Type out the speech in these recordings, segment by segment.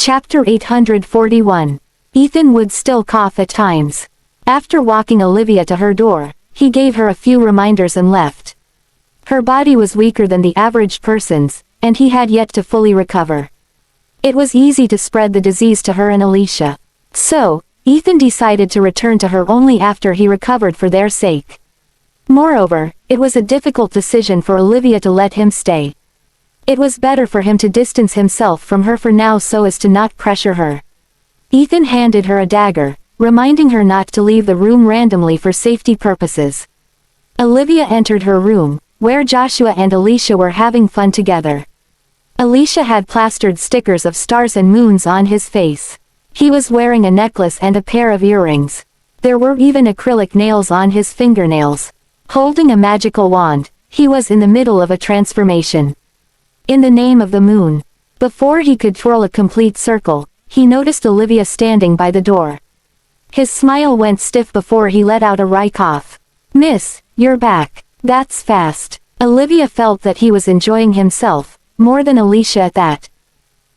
Chapter 841. Ethan would still cough at times. After walking Olivia to her door, he gave her a few reminders and left. Her body was weaker than the average person's, and he had yet to fully recover. It was easy to spread the disease to her and Alicia. So, Ethan decided to return to her only after he recovered for their sake. Moreover, it was a difficult decision for Olivia to let him stay. It was better for him to distance himself from her for now so as to not pressure her. Ethan handed her a dagger, reminding her not to leave the room randomly for safety purposes. Olivia entered her room, where Joshua and Alicia were having fun together. Alicia had plastered stickers of stars and moons on his face. He was wearing a necklace and a pair of earrings. There were even acrylic nails on his fingernails. Holding a magical wand, he was in the middle of a transformation. In the name of the moon. Before he could twirl a complete circle, he noticed Olivia standing by the door. His smile went stiff before he let out a wry cough. "Miss, you're back. That's fast." Olivia felt that he was enjoying himself, more than Alicia at that.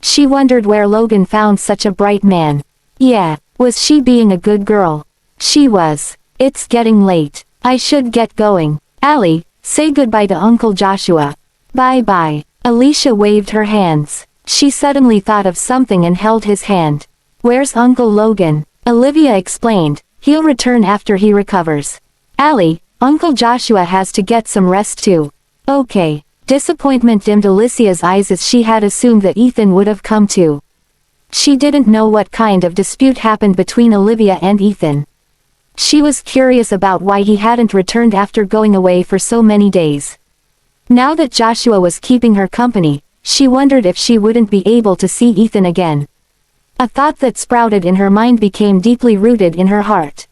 She wondered where Logan found such a bright man. Yeah, was she being a good girl? She was. "It's getting late. I should get going. Allie, say goodbye to Uncle Joshua." "Bye-bye." Alicia waved her hands. She suddenly thought of something and held his hand. "Where's Uncle Logan?" Olivia explained. "He'll return after he recovers." "Allie, Uncle Joshua has to get some rest too." "Okay." Disappointment dimmed Alicia's eyes as she had assumed that Ethan would have come too. She didn't know what kind of dispute happened between Olivia and Ethan. She was curious about why he hadn't returned after going away for so many days. Now that Joshua was keeping her company, she wondered if she wouldn't be able to see Ethan again. A thought that sprouted in her mind became deeply rooted in her heart.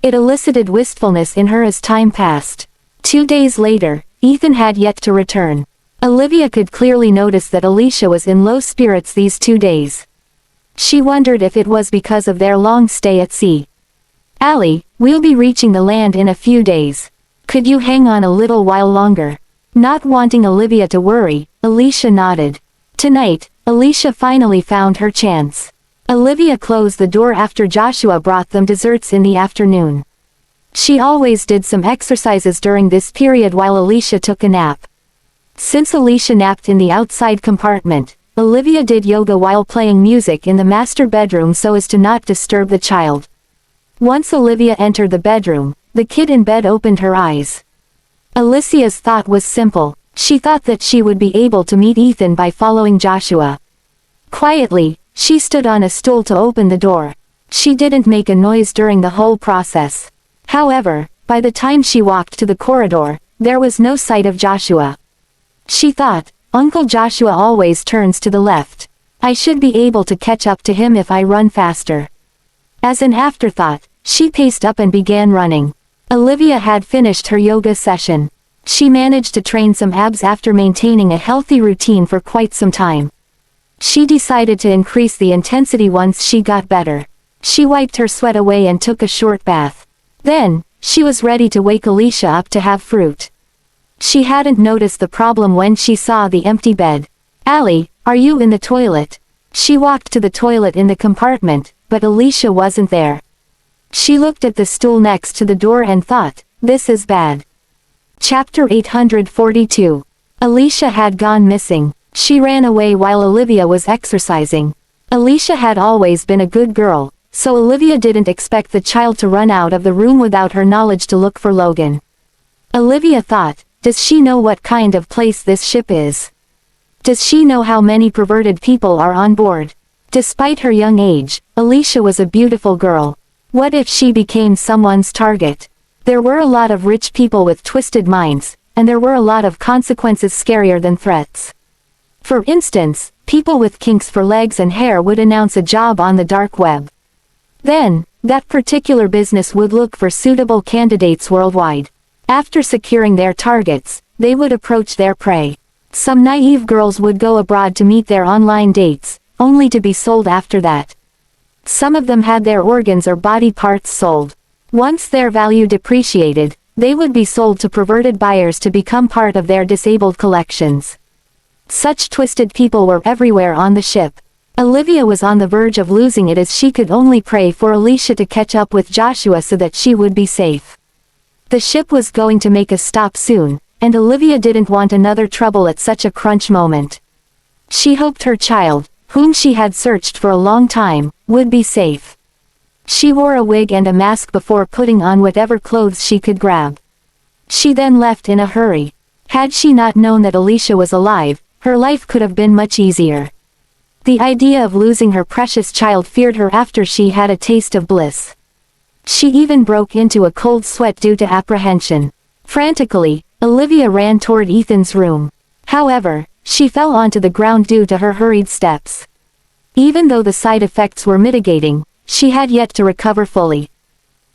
It elicited wistfulness in her as time passed. 2 days later, Ethan had yet to return. Olivia could clearly notice that Alicia was in low spirits these 2 days. She wondered if it was because of their long stay at sea. "Allie, we'll be reaching the land in a few days. Could you hang on a little while longer?" Not wanting Olivia to worry, Alicia nodded. Tonight, Alicia finally found her chance. Olivia closed the door after Joshua brought them desserts in the afternoon. She always did some exercises during this period while Alicia took a nap. Since Alicia napped in the outside compartment, Olivia did yoga while playing music in the master bedroom so as to not disturb the child. Once Olivia entered the bedroom, the kid in bed opened her eyes. Alicia's thought was simple. She thought that she would be able to meet Ethan by following Joshua. Quietly, she stood on a stool to open the door. She didn't make a noise during the whole process. However, by the time she walked to the corridor, there was no sight of Joshua. She thought, Uncle Joshua always turns to the left. I should be able to catch up to him if I run faster. As an afterthought, she paced up and began running. Olivia had finished her yoga session. She managed to train some abs after maintaining a healthy routine for quite some time. She decided to increase the intensity once she got better. She wiped her sweat away and took a short bath. Then, she was ready to wake Alicia up to have fruit. She hadn't noticed the problem when she saw the empty bed. "Allie, are you in the toilet?" She walked to the toilet in the compartment, but Alicia wasn't there. She looked at the stool next to the door and thought, this is bad. Chapter 842. Alicia had gone missing. She ran away while Olivia was exercising. Alicia had always been a good girl, so Olivia didn't expect the child to run out of the room without her knowledge to look for Logan. Olivia thought, does she know what kind of place this ship is? Does she know how many perverted people are on board? Despite her young age, Alicia was a beautiful girl. What if she became someone's target? There were a lot of rich people with twisted minds, and there were a lot of consequences scarier than threats. For instance, people with kinks for legs and hair would announce a job on the dark web. Then, that particular business would look for suitable candidates worldwide. After securing their targets, they would approach their prey. Some naive girls would go abroad to meet their online dates, only to be sold after that. Some of them had their organs or body parts sold. Once their value depreciated, they would be sold to perverted buyers to become part of their disabled collections. Such twisted people were everywhere on the ship. Olivia was on the verge of losing it as she could only pray for Alicia to catch up with Joshua so that she would be safe. The ship was going to make a stop soon, and Olivia didn't want another trouble at such a crunch moment. She hoped her child, whom she had searched for a long time, would be safe. She wore a wig and a mask before putting on whatever clothes she could grab. She then left in a hurry. Had she not known that Alicia was alive, her life could have been much easier. The idea of losing her precious child feared her after she had a taste of bliss. She even broke into a cold sweat due to apprehension. Frantically, Olivia ran toward Ethan's room. However, she fell onto the ground due to her hurried steps. Even though the side effects were mitigating, she had yet to recover fully.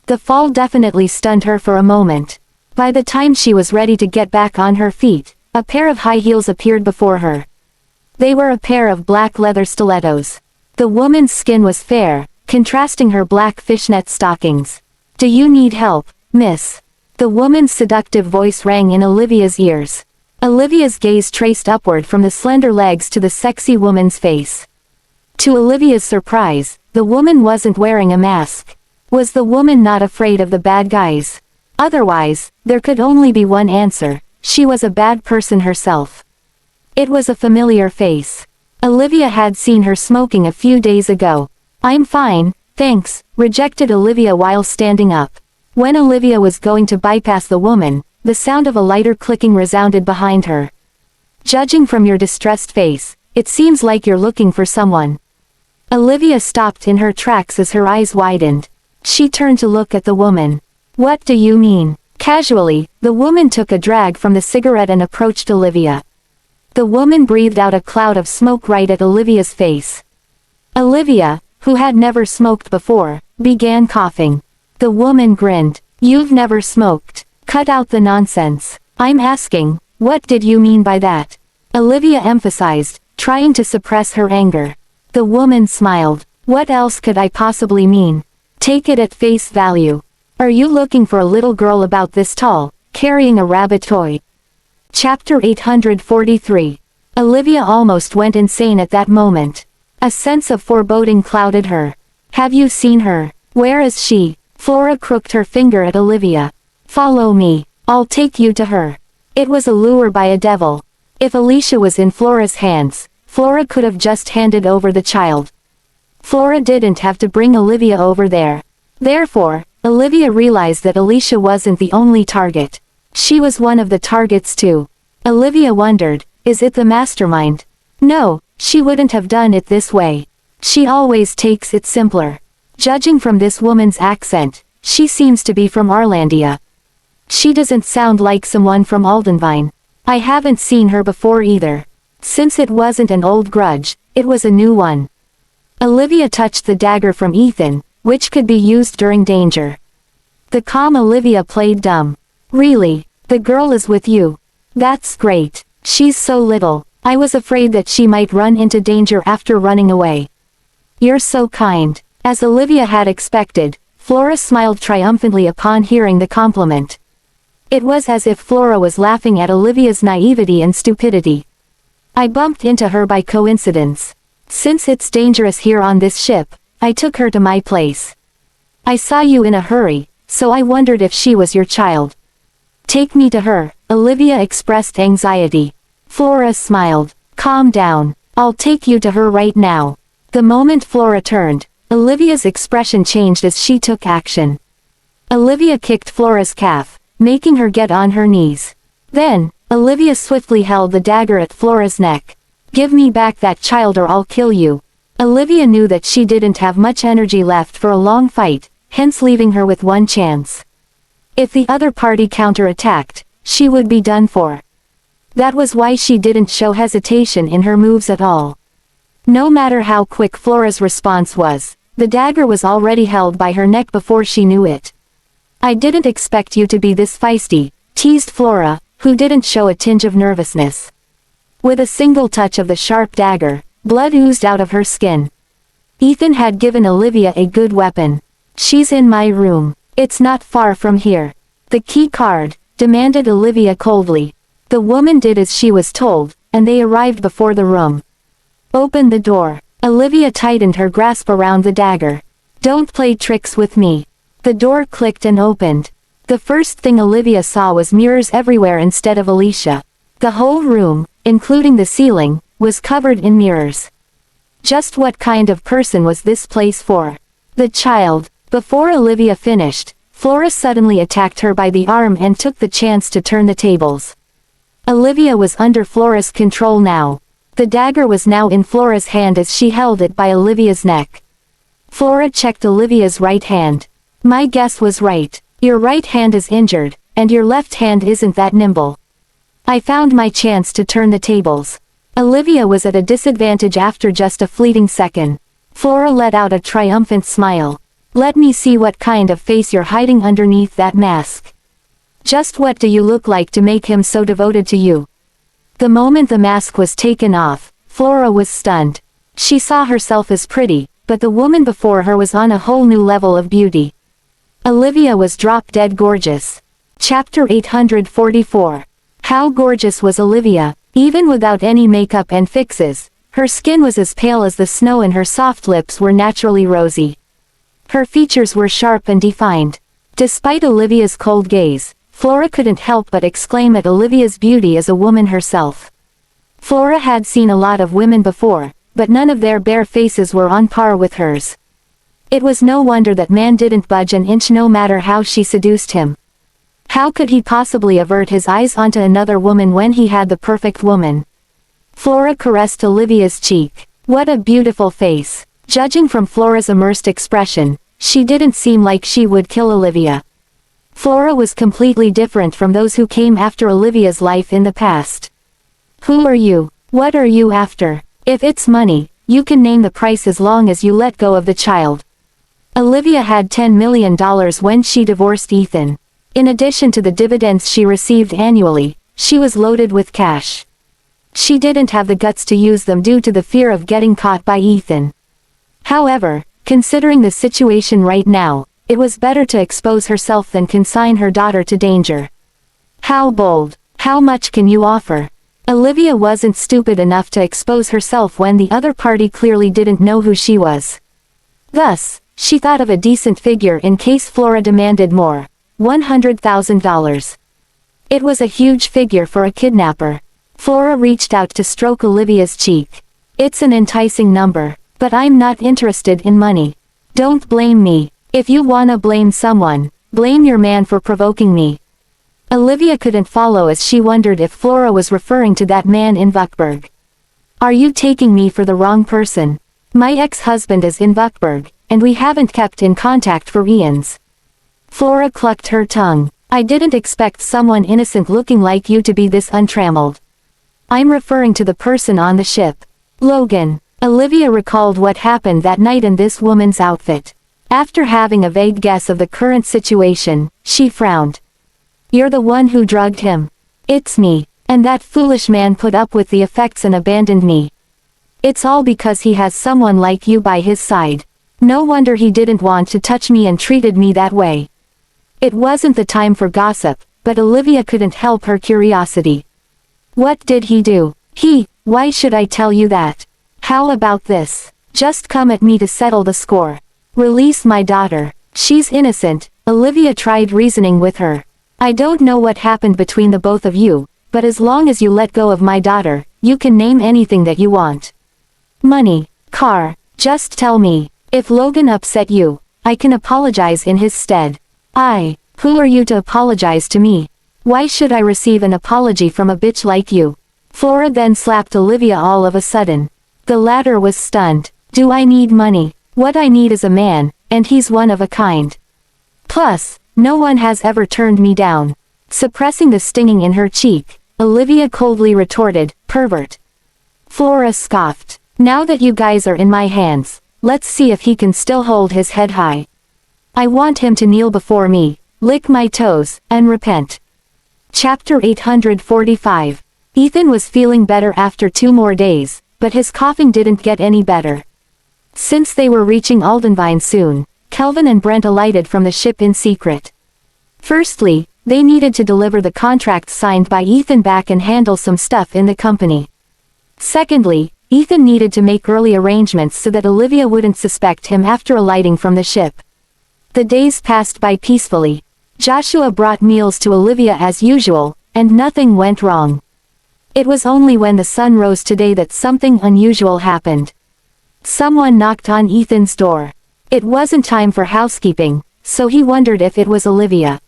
The fall definitely stunned her for a moment. By the time she was ready to get back on her feet, a pair of high heels appeared before her. They were a pair of black leather stilettos. The woman's skin was fair, contrasting her black fishnet stockings. "Do you need help, miss?" The woman's seductive voice rang in Olivia's ears. Olivia's gaze traced upward from the slender legs to the sexy woman's face. To Olivia's surprise, the woman wasn't wearing a mask. Was the woman not afraid of the bad guys? Otherwise, there could only be one answer: she was a bad person herself. It was a familiar face. Olivia had seen her smoking a few days ago. "I'm fine, thanks," rejected Olivia while standing up. When Olivia was going to bypass the woman, the sound of a lighter clicking resounded behind her. "Judging from your distressed face, it seems like you're looking for someone." Olivia stopped in her tracks as her eyes widened. She turned to look at the woman. "What do you mean?" Casually, the woman took a drag from the cigarette and approached Olivia. The woman breathed out a cloud of smoke right at Olivia's face. Olivia, who had never smoked before, began coughing. The woman grinned. "You've never smoked. Cut out the nonsense. I'm asking, what did you mean by that?" Olivia emphasized, trying to suppress her anger. The woman smiled. "What else could I possibly mean? Take it at face value. Are you looking for a little girl about this tall, carrying a rabbit toy?" Chapter 843. Olivia almost went insane at that moment. A sense of foreboding clouded her. "Have you seen her? Where is she?" Flora crooked her finger at Olivia. "Follow me. I'll take you to her." It was a lure by a devil. If Alicia was in Flora's hands, Flora could have just handed over the child. Flora didn't have to bring Olivia over there. Therefore, Olivia realized that Alicia wasn't the only target. She was one of the targets too. Olivia wondered, is it the mastermind? No, she wouldn't have done it this way. She always takes it simpler. Judging from this woman's accent, she seems to be from Arlandia. She doesn't sound like someone from Aldenvine. I haven't seen her before either. Since it wasn't an old grudge, it was a new one. Olivia touched the dagger from Ethan, which could be used during danger. The calm Olivia played dumb. "Really? The girl is with you? That's great. She's so little. I was afraid that she might run into danger after running away." "You're so kind." As Olivia had expected, Flora smiled triumphantly upon hearing the compliment. It was as if Flora was laughing at Olivia's naivety and stupidity. "I bumped into her by coincidence. Since it's dangerous here on this ship, I took her to my place. I saw you in a hurry, so I wondered if she was your child." "Take me to her," Olivia expressed anxiety. Flora smiled. "Calm down. I'll take you to her right now." The moment Flora turned, Olivia's expression changed as she took action. Olivia kicked Flora's calf, making her get on her knees. Then, Olivia swiftly held the dagger at Flora's neck. "Give me back that child or I'll kill you." Olivia knew that she didn't have much energy left for a long fight, hence leaving her with one chance. If the other party counterattacked, she would be done for. That was why she didn't show hesitation in her moves at all. No matter how quick Flora's response was, the dagger was already held by her neck before she knew it. "I didn't expect you to be this feisty," teased Flora, who didn't show a tinge of nervousness. With a single touch of the sharp dagger, blood oozed out of her skin. Ethan had given Olivia a good weapon. "She's in my room. It's not far from here." "The key card," demanded Olivia coldly. The woman did as she was told, and they arrived before the room. "Open the door." Olivia tightened her grasp around the dagger. Don't play tricks with me. The door clicked and opened. The first thing Olivia saw was mirrors everywhere instead of Alicia. The whole room, including the ceiling, was covered in mirrors. Just what kind of person was this place for? The child. Before Olivia finished, Flora suddenly attacked her by the arm and took the chance to turn the tables. Olivia was under Flora's control now. The dagger was now in Flora's hand as she held it by Olivia's neck. Flora checked Olivia's right hand. My guess was right. Your right hand is injured, and your left hand isn't that nimble. I found my chance to turn the tables. Olivia was at a disadvantage after just a fleeting second. Flora let out a triumphant smile. Let me see what kind of face you're hiding underneath that mask. Just what do you look like to make him so devoted to you? The moment the mask was taken off, Flora was stunned. She saw herself as pretty, but the woman before her was on a whole new level of beauty. Olivia was drop-dead gorgeous. Chapter 844. How gorgeous was Olivia? Even without any makeup and fixes, her skin was as pale as the snow and her soft lips were naturally rosy. Her features were sharp and defined. Despite Olivia's cold gaze, Flora couldn't help but exclaim at Olivia's beauty as a woman herself. Flora had seen a lot of women before, but none of their bare faces were on par with hers. It was no wonder that man didn't budge an inch no matter how she seduced him. How could he possibly avert his eyes onto another woman when he had the perfect woman? Flora caressed Olivia's cheek. What a beautiful face. Judging from Flora's immersed expression, she didn't seem like she would kill Olivia. Flora was completely different from those who came after Olivia's life in the past. Who are you? What are you after? If it's money, you can name the price as long as you let go of the child. Olivia had $10 million when she divorced Ethan. In addition to the dividends she received annually, she was loaded with cash. She didn't have the guts to use them due to the fear of getting caught by Ethan. However, considering the situation right now, it was better to expose herself than consign her daughter to danger. How bold. How much can you offer? Olivia wasn't stupid enough to expose herself when the other party clearly didn't know who she was. Thus, she thought of a decent figure in case Flora demanded more. $100,000. It was a huge figure for a kidnapper. Flora reached out to stroke Olivia's cheek. It's an enticing number, but I'm not interested in money. Don't blame me. If you wanna blame someone, blame your man for provoking me. Olivia couldn't follow as she wondered if Flora was referring to that man in Vuckburg. Are you taking me for the wrong person? My ex-husband is in Vuckburg, and we haven't kept in contact for eons. Flora clucked her tongue. I didn't expect someone innocent looking like you to be this untrammeled. I'm referring to the person on the ship. Logan. Olivia recalled what happened that night in this woman's outfit. After having a vague guess of the current situation, she frowned. You're the one who drugged him. It's me, and that foolish man put up with the effects and abandoned me. It's all because he has someone like you by his side. No wonder he didn't want to touch me and treated me that way. It wasn't the time for gossip, but Olivia couldn't help her curiosity. What did he do? Why should I tell you that? How about this? Just come at me to settle the score. Release my daughter. She's innocent. Olivia tried reasoning with her. I don't know what happened between the both of you, but as long as you let go of my daughter, you can name anything that you want. Money, car, just tell me. If Logan upset you, I can apologize in his stead. Who are you to apologize to me? Why should I receive an apology from a bitch like you? Flora then slapped Olivia all of a sudden. The latter was stunned. Do I need money? What I need is a man, and he's one of a kind. Plus, no one has ever turned me down. Suppressing the stinging in her cheek, Olivia coldly retorted, pervert. Flora scoffed. Now that you guys are in my hands, let's see if he can still hold his head high. I want him to kneel before me, lick my toes, and repent. Chapter 845. Ethan was feeling better after 2 more days, but his coughing didn't get any better. Since they were reaching Aldenvine soon, Kelvin and Brent alighted from the ship in secret. Firstly, they needed to deliver the contracts signed by Ethan back and handle some stuff in the company. Secondly, Ethan needed to make early arrangements so that Olivia wouldn't suspect him after alighting from the ship. The days passed by peacefully. Joshua brought meals to Olivia as usual, and nothing went wrong. It was only when the sun rose today that something unusual happened. Someone knocked on Ethan's door. It wasn't time for housekeeping, so he wondered if it was Olivia.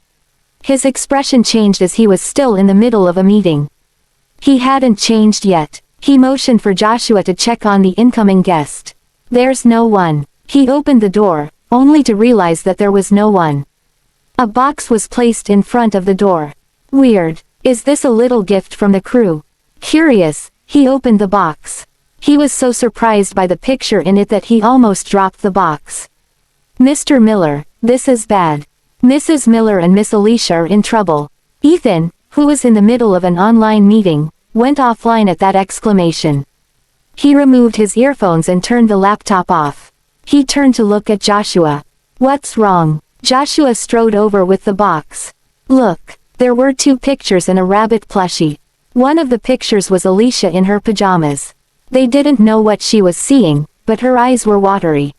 His expression changed as he was still in the middle of a meeting. He hadn't changed yet. He motioned for Joshua to check on the incoming guest. There's no one. He opened the door, only to realize that there was no one. A box was placed in front of the door. Weird. Is this a little gift from the crew? Curious, he opened the box. He was so surprised by the picture in it that he almost dropped the box. Mr. Miller, this is bad. Mrs. Miller and Miss Alicia are in trouble. Ethan, who was in the middle of an online meeting, went offline at that exclamation. He removed his earphones and turned the laptop off. He turned to look at Joshua. What's wrong? Joshua strode over with the box. Look, there were two pictures and a rabbit plushie. One of the pictures was Alicia in her pajamas. They didn't know what she was seeing, but her eyes were watery.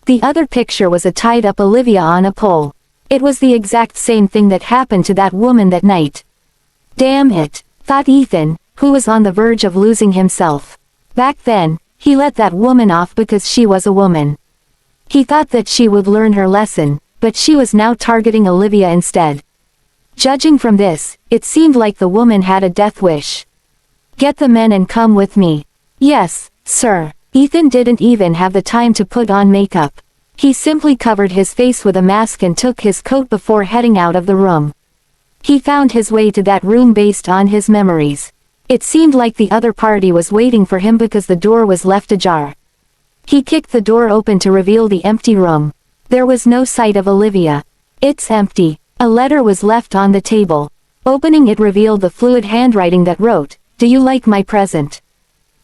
The other picture was a tied-up Olivia on a pole. It was the exact same thing that happened to that woman that night. Damn it, thought Ethan, who was on the verge of losing himself. Back then, he let that woman off because she was a woman. He thought that she would learn her lesson, but she was now targeting Olivia instead. Judging from this, it seemed like the woman had a death wish. Get the men and come with me. Yes, sir. Ethan didn't even have the time to put on makeup. He simply covered his face with a mask and took his coat before heading out of the room. He found his way to that room based on his memories. It seemed like the other party was waiting for him because the door was left ajar. He kicked the door open to reveal the empty room. There was no sight of Olivia. It's empty. A letter was left on the table. Opening it revealed the fluid handwriting that wrote, "Do you like my present?"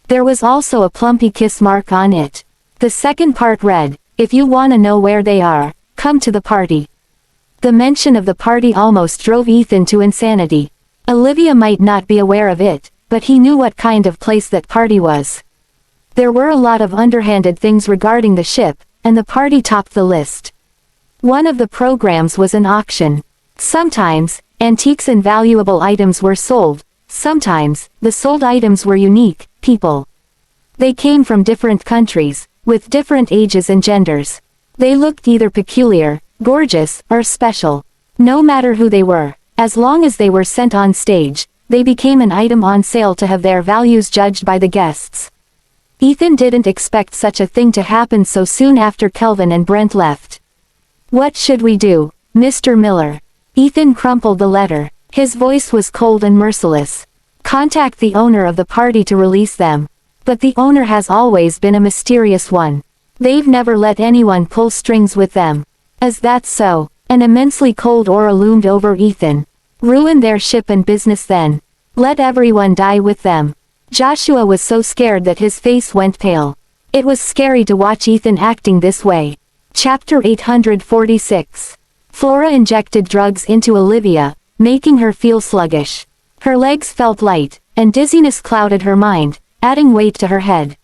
There was also a plumpy kiss mark on it. The second part read, "If you wanna know where they are, come to the party." The mention of the party almost drove Ethan to insanity. Olivia might not be aware of it, but he knew what kind of place that party was. There were a lot of underhanded things regarding the ship, and the party topped the list. One of the programs was an auction. Sometimes, antiques and valuable items were sold. Sometimes, the sold items were unique people. They came from different countries, with different ages and genders. They looked either peculiar, gorgeous, or special. No matter who they were, as long as they were sent on stage, they became an item on sale to have their values judged by the guests. Ethan didn't expect such a thing to happen so soon after Kelvin and Brent left. What should we do, Mr. Miller? Ethan crumpled the letter. His voice was cold and merciless. Contact the owner of the party to release them. But the owner has always been a mysterious one. They've never let anyone pull strings with them. Is that so? An immensely cold aura loomed over Ethan. Ruin their ship and business then. Let everyone die with them. Joshua was so scared that his face went pale. It was scary to watch Ethan acting this way. Chapter 846. Flora injected drugs into Olivia, making her feel sluggish. Her legs felt light, and dizziness clouded her mind, adding weight to her head.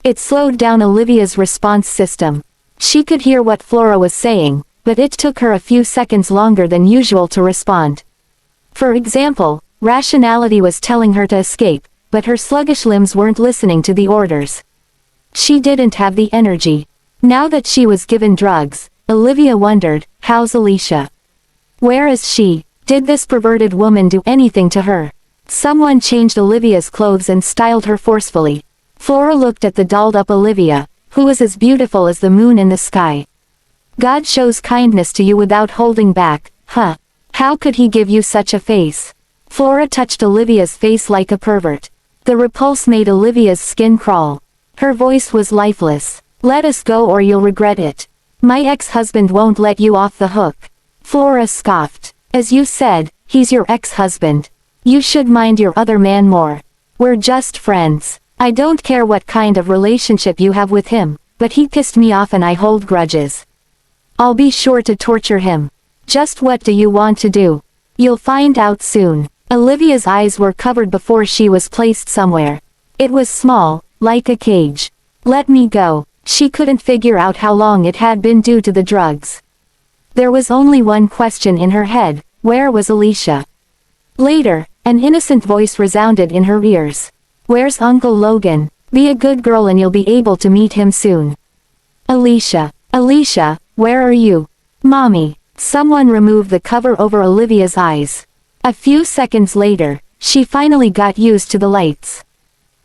It slowed down Olivia's response system. She could hear what Flora was saying, but it took her a few seconds longer than usual to respond. For example, rationality was telling her to escape, but her sluggish limbs weren't listening to the orders. She didn't have the energy. Now that she was given drugs, Olivia wondered, how's Alicia? Where is she? Did this perverted woman do anything to her? Someone changed Olivia's clothes and styled her forcefully. Flora looked at the dolled-up Olivia, who was as beautiful as the moon in the sky. God shows kindness to you without holding back, huh? How could he give you such a face? Flora touched Olivia's face like a pervert. The repulse made Olivia's skin crawl. Her voice was lifeless. Let us go or you'll regret it. My ex-husband won't let you off the hook. Flora scoffed. As you said, he's your ex-husband. You should mind your other man more. We're just friends. I don't care what kind of relationship you have with him, but he pissed me off and I hold grudges. I'll be sure to torture him. Just what do you want to do? You'll find out soon. Olivia's eyes were covered before she was placed somewhere. It was small, like a cage. Let me go. She couldn't figure out how long it had been due to the drugs. There was only one question in her head: where was Alicia? Later, an innocent voice resounded in her ears. Where's Uncle Logan? Be a good girl and you'll be able to meet him soon. Alicia, Alicia, where are you? Mommy. Someone removed the cover over Olivia's eyes. A few seconds later, she finally got used to the lights.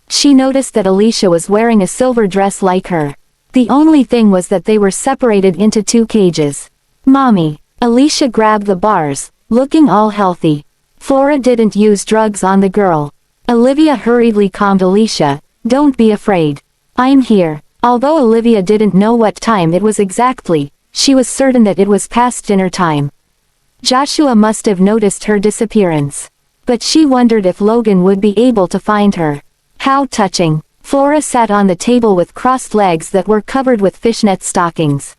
She noticed that Alicia was wearing a silver dress like her. The only thing was that they were separated into two cages. Mommy. Alicia grabbed the bars, looking all healthy. Flora didn't use drugs on the girl. Olivia hurriedly calmed Alicia. Don't be afraid. I'm here. Although Olivia didn't know what time it was exactly, she was certain that it was past dinner time. Joshua must have noticed her disappearance. But she wondered if Logan would be able to find her. How touching. Flora sat on the table with crossed legs that were covered with fishnet stockings.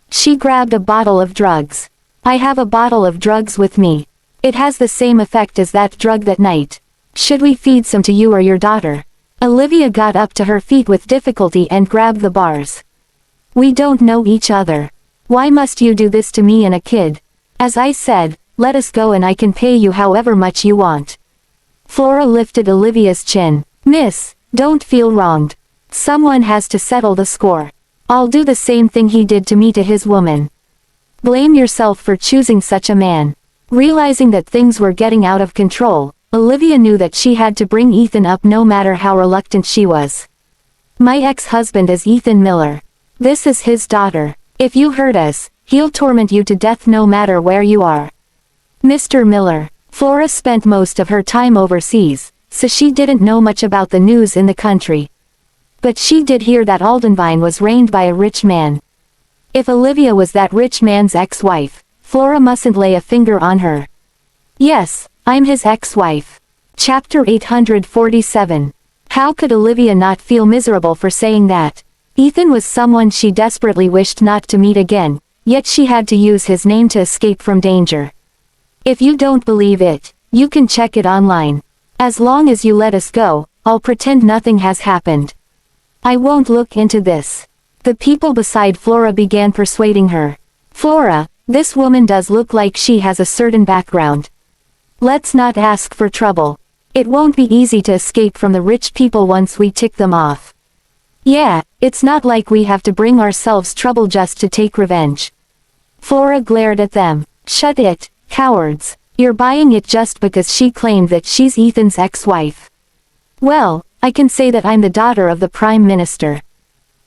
She grabbed a bottle of drugs. I have a bottle of drugs with me. It has the same effect as that drug that night. Should we feed some to you or your daughter? Olivia got up to her feet with difficulty and grabbed the bars. We don't know each other. Why must you do this to me and a kid? As I said, let us go and I can pay you however much you want. Flora lifted Olivia's chin. Miss, don't feel wronged. Someone has to settle the score. I'll do the same thing he did to me to his woman. Blame yourself for choosing such a man. Realizing that things were getting out of control, Olivia knew that she had to bring Ethan up no matter how reluctant she was. My ex-husband is Ethan Miller. This is his daughter. If you hurt us, he'll torment you to death no matter where you are. Mr. Miller. Flora spent most of her time overseas, so she didn't know much about the news in the country. But she did hear that Aldenvine was reigned by a rich man. If Olivia was that rich man's ex-wife, Flora mustn't lay a finger on her. Yes, I'm his ex-wife. Chapter 847. How could Olivia not feel miserable for saying that? Ethan was someone she desperately wished not to meet again, yet she had to use his name to escape from danger. If you don't believe it, you can check it online. As long as you let us go, I'll pretend nothing has happened. I won't look into this. The people beside Flora began persuading her. Flora, this woman does look like she has a certain background. Let's not ask for trouble. It won't be easy to escape from the rich people once we tick them off. Yeah, it's not like we have to bring ourselves trouble just to take revenge. Flora glared at them. Shut it, cowards. You're buying it just because she claimed that she's Ethan's ex-wife. Well, I can say that I'm the daughter of the Prime Minister.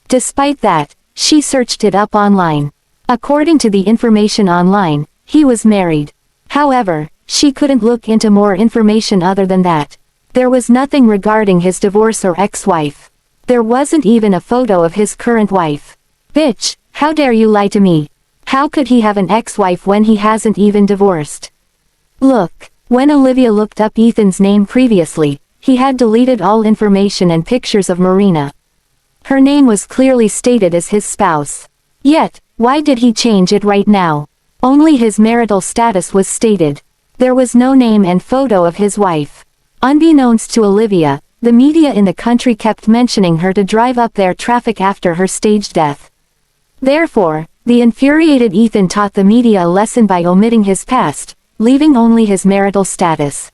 Despite that, she searched it up online. According to the information online, he was married. However, she couldn't look into more information other than that. There was nothing regarding his divorce or ex-wife. There wasn't even a photo of his current wife. Bitch, how dare you lie to me? How could he have an ex-wife when he hasn't even divorced? Look, when Olivia looked up Ethan's name previously, he had deleted all information and pictures of Marina. Her name was clearly stated as his spouse. Yet, why did he change it right now? Only his marital status was stated. There was no name and photo of his wife. Unbeknownst to Olivia, the media in the country kept mentioning her to drive up their traffic after her staged death. Therefore, the infuriated Ethan taught the media a lesson by omitting his past, leaving only his marital status.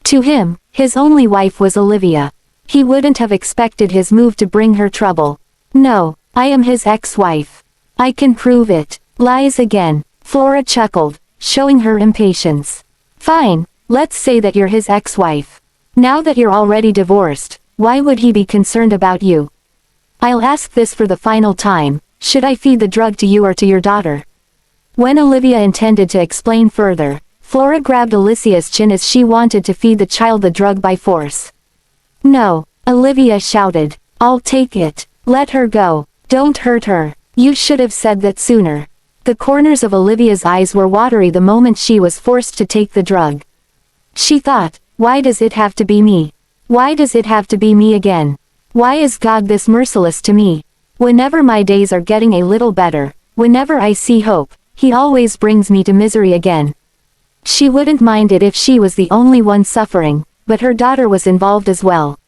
To him, his only wife was Olivia. He wouldn't have expected his move to bring her trouble. No, I am his ex-wife. I can prove it. Lies again. Flora chuckled, showing her impatience. Fine, let's say that you're his ex-wife. Now that you're already divorced, why would he be concerned about you? I'll ask this for the final time, should I feed the drug to you or to your daughter? When Olivia intended to explain further, Flora grabbed Alicia's chin as she wanted to feed the child the drug by force. No, Olivia shouted. I'll take it. Let her go. Don't hurt her. You should have said that sooner. The corners of Olivia's eyes were watery the moment she was forced to take the drug. She thought, why does it have to be me? Why does it have to be me again? Why is God this merciless to me? Whenever my days are getting a little better, whenever I see hope, he always brings me to misery again. She wouldn't mind it if she was the only one suffering, but her daughter was involved as well.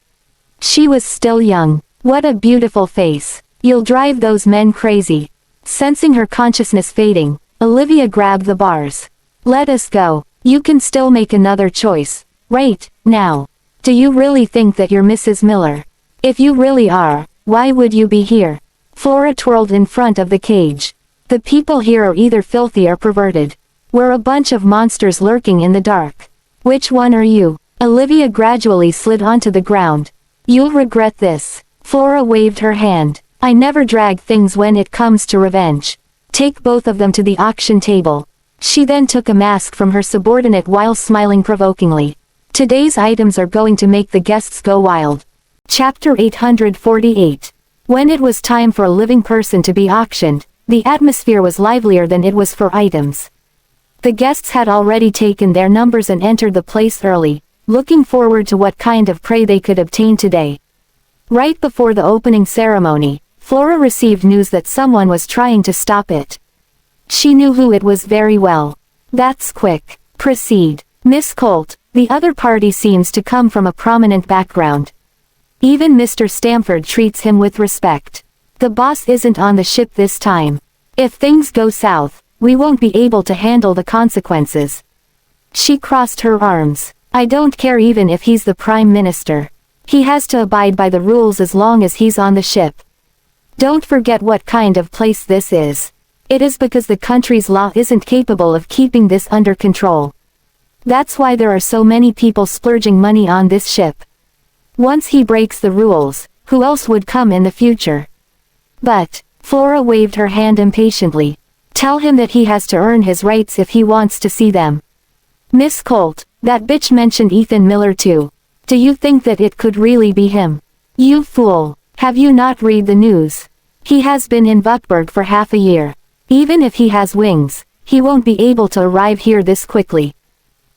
She was still young. What a beautiful face. You'll drive those men crazy. Sensing her consciousness fading, Olivia grabbed the bars. Let us go. You can still make another choice, right, now. Do you really think that you're Mrs. Miller? If you really are, why would you be here? Flora twirled in front of the cage. The people here are either filthy or perverted. We're a bunch of monsters lurking in the dark. Which one are you? Olivia gradually slid onto the ground. You'll regret this. Flora waved her hand. I never drag things when it comes to revenge. Take both of them to the auction table. She then took a mask from her subordinate while smiling provokingly. Today's items are going to make the guests go wild. Chapter 848. When it was time for a living person to be auctioned, the atmosphere was livelier than it was for items. The guests had already taken their numbers and entered the place early, looking forward to what kind of prey they could obtain today. Right before the opening ceremony, Flora received news that someone was trying to stop it. She knew who it was very well. That's quick. Proceed. Miss Colt, the other party seems to come from a prominent background. Even Mr. Stamford treats him with respect. The boss isn't on the ship this time. If things go south, we won't be able to handle the consequences. She crossed her arms. I don't care even if he's the Prime Minister. He has to abide by the rules as long as he's on the ship. Don't forget what kind of place this is. It is because the country's law isn't capable of keeping this under control. That's why there are so many people splurging money on this ship. Once he breaks the rules, who else would come in the future? But, Flora waved her hand impatiently. Tell him that he has to earn his rights if he wants to see them. Miss Colt, that bitch mentioned Ethan Miller too. Do you think that it could really be him? You fool, have you not read the news? He has been in Buckburg for half a year. Even if he has wings, he won't be able to arrive here this quickly.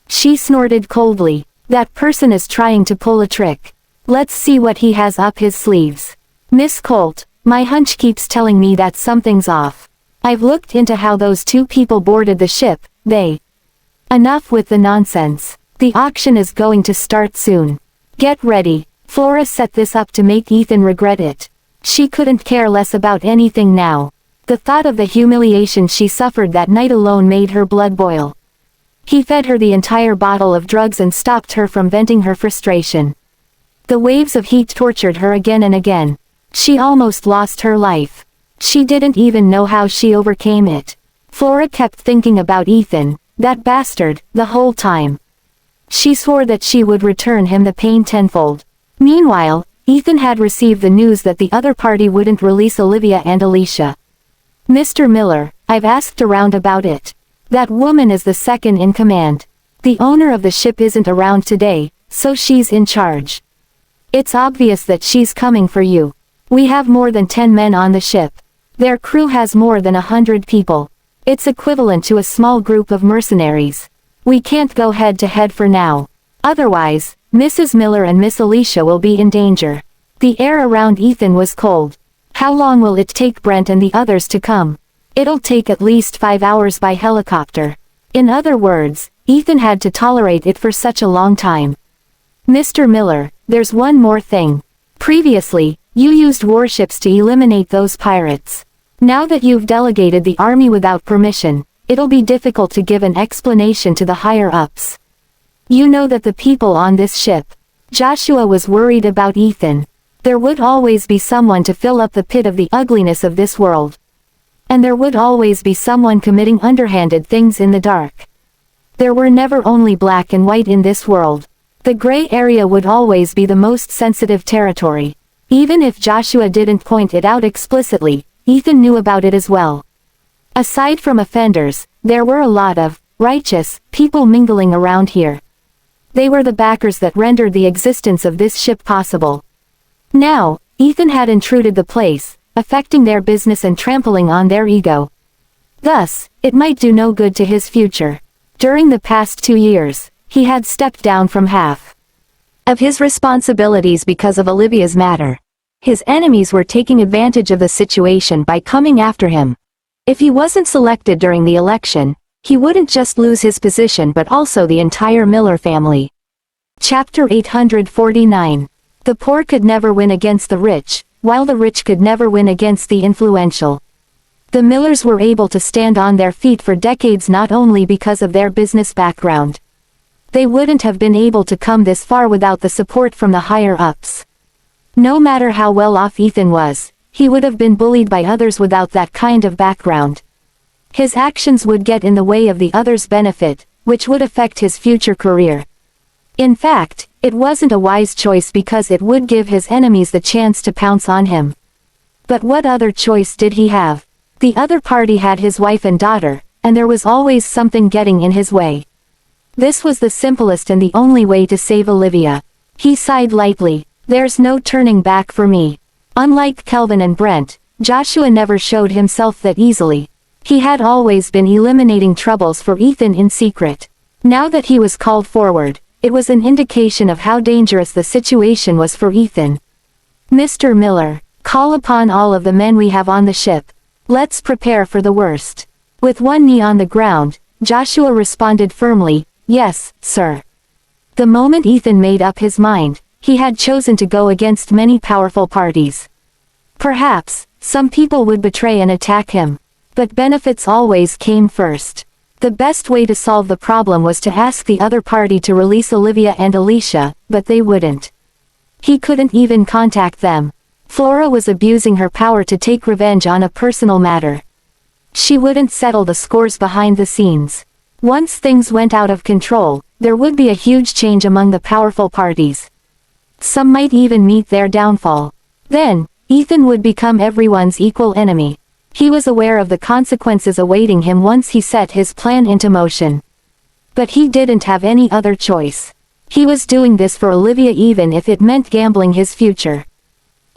She snorted coldly. That person is trying to pull a trick. Let's see what he has up his sleeves. Miss Colt, my hunch keeps telling me that something's off. I've looked into how those two people boarded the ship, Enough with the nonsense. The auction is going to start soon. Get ready. Flora set this up to make Ethan regret it. She couldn't care less about anything now. The thought of the humiliation she suffered that night alone made her blood boil. He fed her the entire bottle of drugs and stopped her from venting her frustration. The waves of heat tortured her again and again. She almost lost her life. She didn't even know how she overcame it. Flora kept thinking about Ethan, that bastard, the whole time. She swore that she would return him the pain tenfold. Meanwhile, Ethan had received the news that the other party wouldn't release Olivia and Alicia. Mr. Miller, I've asked around about it. That woman is the second in command. The owner of the ship isn't around today, so she's in charge. It's obvious that she's coming for you. We have more than 10 men on the ship. Their crew has more than 100 people. It's equivalent to a small group of mercenaries. We can't go head to head for now. Otherwise, Mrs. Miller and Miss Alicia will be in danger. The air around Ethan was cold. How long will it take Brent and the others to come? It'll take at least 5 hours by helicopter. In other words, Ethan had to tolerate it for such a long time. Mr. Miller, there's one more thing. Previously, you used warships to eliminate those pirates. Now that you've delegated the army without permission, it'll be difficult to give an explanation to the higher-ups. You know that the people on this ship. Joshua was worried about Ethan. There would always be someone to fill up the pit of the ugliness of this world. And there would always be someone committing underhanded things in the dark. There were never only black and white in this world. The gray area would always be the most sensitive territory. Even if Joshua didn't point it out explicitly, Ethan knew about it as well. Aside from offenders, there were a lot of righteous people mingling around here. They were the backers that rendered the existence of this ship possible. Now, Ethan had intruded the place, affecting their business and trampling on their ego. Thus, it might do no good to his future. During the past 2 years, he had stepped down from half of his responsibilities because of Olivia's matter. His enemies were taking advantage of the situation by coming after him. If he wasn't selected during the election, he wouldn't just lose his position but also the entire Miller family. Chapter 849. The poor could never win against the rich, while the rich could never win against the influential. The Millers were able to stand on their feet for decades not only because of their business background. They wouldn't have been able to come this far without the support from the higher-ups. No matter how well off Ethan was, he would have been bullied by others without that kind of background. His actions would get in the way of the others' benefit, which would affect his future career. In fact, it wasn't a wise choice because it would give his enemies the chance to pounce on him. But what other choice did he have? The other party had his wife and daughter, and there was always something getting in his way. This was the simplest and the only way to save Olivia. He sighed lightly. There's no turning back for me. Unlike Kelvin and Brent, Joshua never showed himself that easily. He had always been eliminating troubles for Ethan in secret. Now that he was called forward, it was an indication of how dangerous the situation was for Ethan. Mr. Miller, call upon all of the men we have on the ship. Let's prepare for the worst. With one knee on the ground, Joshua responded firmly, yes, sir. The moment Ethan made up his mind, he had chosen to go against many powerful parties. Perhaps, some people would betray and attack him. But benefits always came first. The best way to solve the problem was to ask the other party to release Olivia and Alicia, but they wouldn't. He couldn't even contact them. Flora was abusing her power to take revenge on a personal matter. She wouldn't settle the scores behind the scenes. Once things went out of control, there would be a huge change among the powerful parties. Some might even meet their downfall. Then, Ethan would become everyone's equal enemy. He was aware of the consequences awaiting him once he set his plan into motion. But he didn't have any other choice. He was doing this for Olivia even if it meant gambling his future.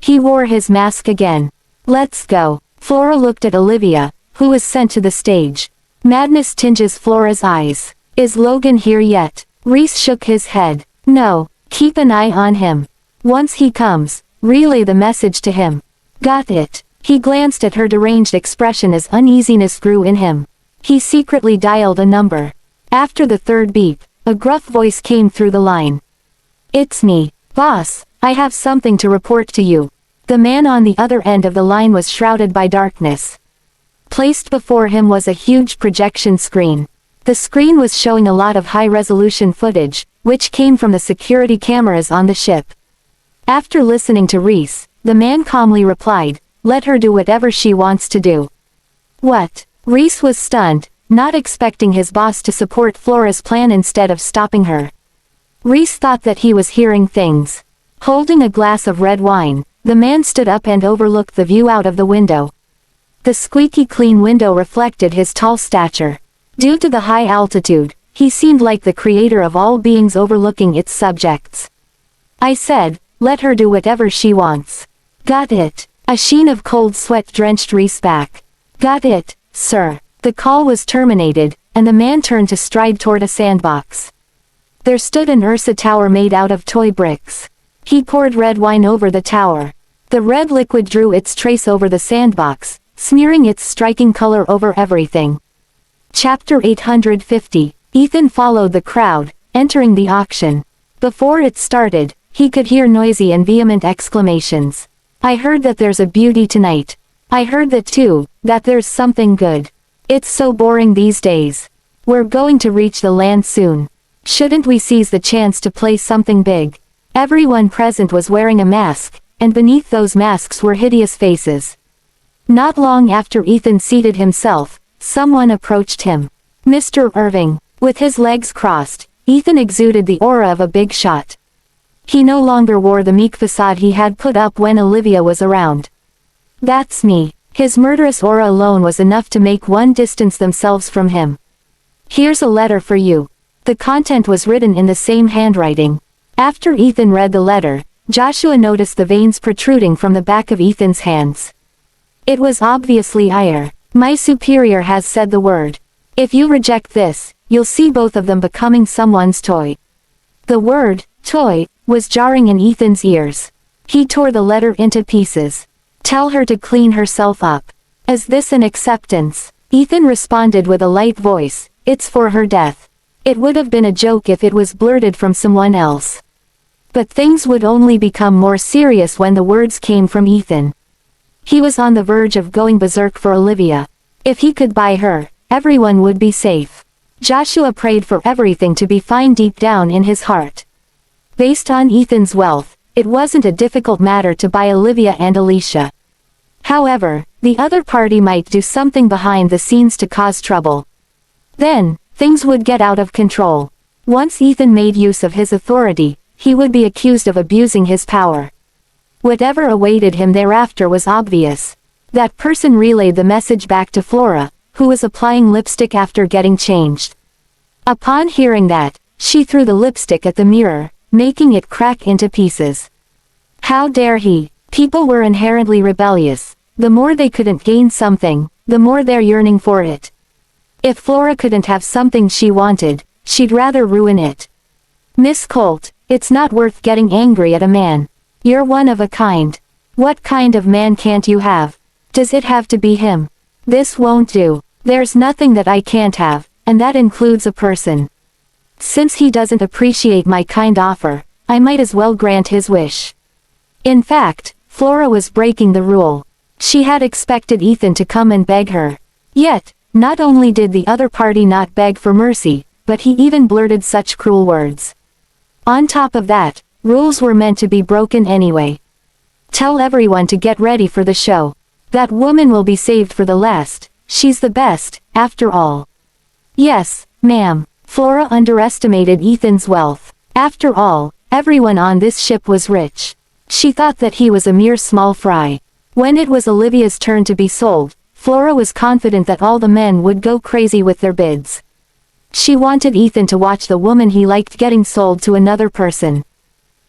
He wore his mask again. Let's go. Flora looked at Olivia, who was sent to the stage. Madness tinges Flora's eyes. Is Logan here yet? Reese shook his head. No, keep an eye on him. Once he comes, relay the message to him. Got it. He glanced at her deranged expression as uneasiness grew in him. He secretly dialed a number. After the third beep, a gruff voice came through the line. It's me, boss, I have something to report to you. The man on the other end of the line was shrouded by darkness. Placed before him was a huge projection screen. The screen was showing a lot of high-resolution footage, which came from the security cameras on the ship. After listening to Reese, the man calmly replied, let her do whatever she wants to do. What? Reese was stunned, not expecting his boss to support Flora's plan instead of stopping her. Reese thought that he was hearing things. Holding a glass of red wine, the man stood up and overlooked the view out of the window. The squeaky clean window reflected his tall stature. Due to the high altitude, he seemed like the creator of all beings overlooking its subjects. I said, let her do whatever she wants. Got it. A sheen of cold sweat drenched Reese back. Got it, sir. The call was terminated, and the man turned to stride toward a sandbox. There stood an Ursa tower made out of toy bricks. He poured red wine over the tower. The red liquid drew its trace over the sandbox, smearing its striking color over everything. Chapter 850. Ethan followed the crowd, entering the auction. Before it started, he could hear noisy and vehement exclamations. I heard that there's a beauty tonight. I heard that too, that there's something good. It's so boring these days. We're going to reach the land soon. Shouldn't we seize the chance to play something big? Everyone present was wearing a mask, and beneath those masks were hideous faces. Not long after Ethan seated himself, someone approached him. Mr. Irving. With his legs crossed, Ethan exuded the aura of a big shot. He no longer wore the meek facade he had put up when Olivia was around. That's me. His murderous aura alone was enough to make one distance themselves from him. Here's a letter for you. The content was written in the same handwriting. After Ethan read the letter, Joshua noticed the veins protruding from the back of Ethan's hands. It was obviously ire. My superior has said the word. If you reject this, you'll see both of them becoming someone's toy. The word, toy, was jarring in Ethan's ears. He tore the letter into pieces. Tell her to clean herself up. Is this an acceptance? Ethan responded with a light voice, it's for her death. It would have been a joke if it was blurted from someone else. But things would only become more serious when the words came from Ethan. He was on the verge of going berserk for Olivia. If he could buy her, everyone would be safe. Joshua prayed for everything to be fine deep down in his heart. Based on Ethan's wealth, it wasn't a difficult matter to buy Olivia and Alicia. However, the other party might do something behind the scenes to cause trouble. Then, things would get out of control. Once Ethan made use of his authority, he would be accused of abusing his power. Whatever awaited him thereafter was obvious. That person relayed the message back to Flora, who was applying lipstick after getting changed. Upon hearing that, she threw the lipstick at the mirror, making it crack into pieces. How dare he? People were inherently rebellious. The more they couldn't gain something, the more they're yearning for it. If Flora couldn't have something she wanted, she'd rather ruin it. Miss Colt, it's not worth getting angry at a man. You're one of a kind. What kind of man can't you have? Does it have to be him? This won't do. There's nothing that I can't have, and that includes a person. Since he doesn't appreciate my kind offer, I might as well grant his wish. In fact, Flora was breaking the rule. She had expected Ethan to come and beg her. Yet, not only did the other party not beg for mercy, but he even blurted such cruel words. On top of that, rules were meant to be broken anyway. Tell everyone to get ready for the show. That woman will be saved for the last. She's the best, after all. Yes, ma'am. Flora underestimated Ethan's wealth. After all, everyone on this ship was rich. She thought that he was a mere small fry. When it was Olivia's turn to be sold, Flora was confident that all the men would go crazy with their bids. She wanted Ethan to watch the woman he liked getting sold to another person.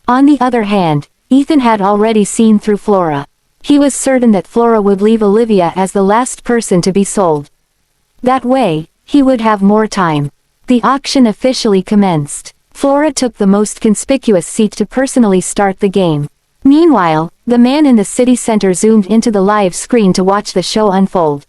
On the other hand, Ethan had already seen through Flora. He was certain that Flora would leave Olivia as the last person to be sold. That way, he would have more time. The auction officially commenced. Flora took the most conspicuous seat to personally start the game. Meanwhile, the man in the city center zoomed into the live screen to watch the show unfold.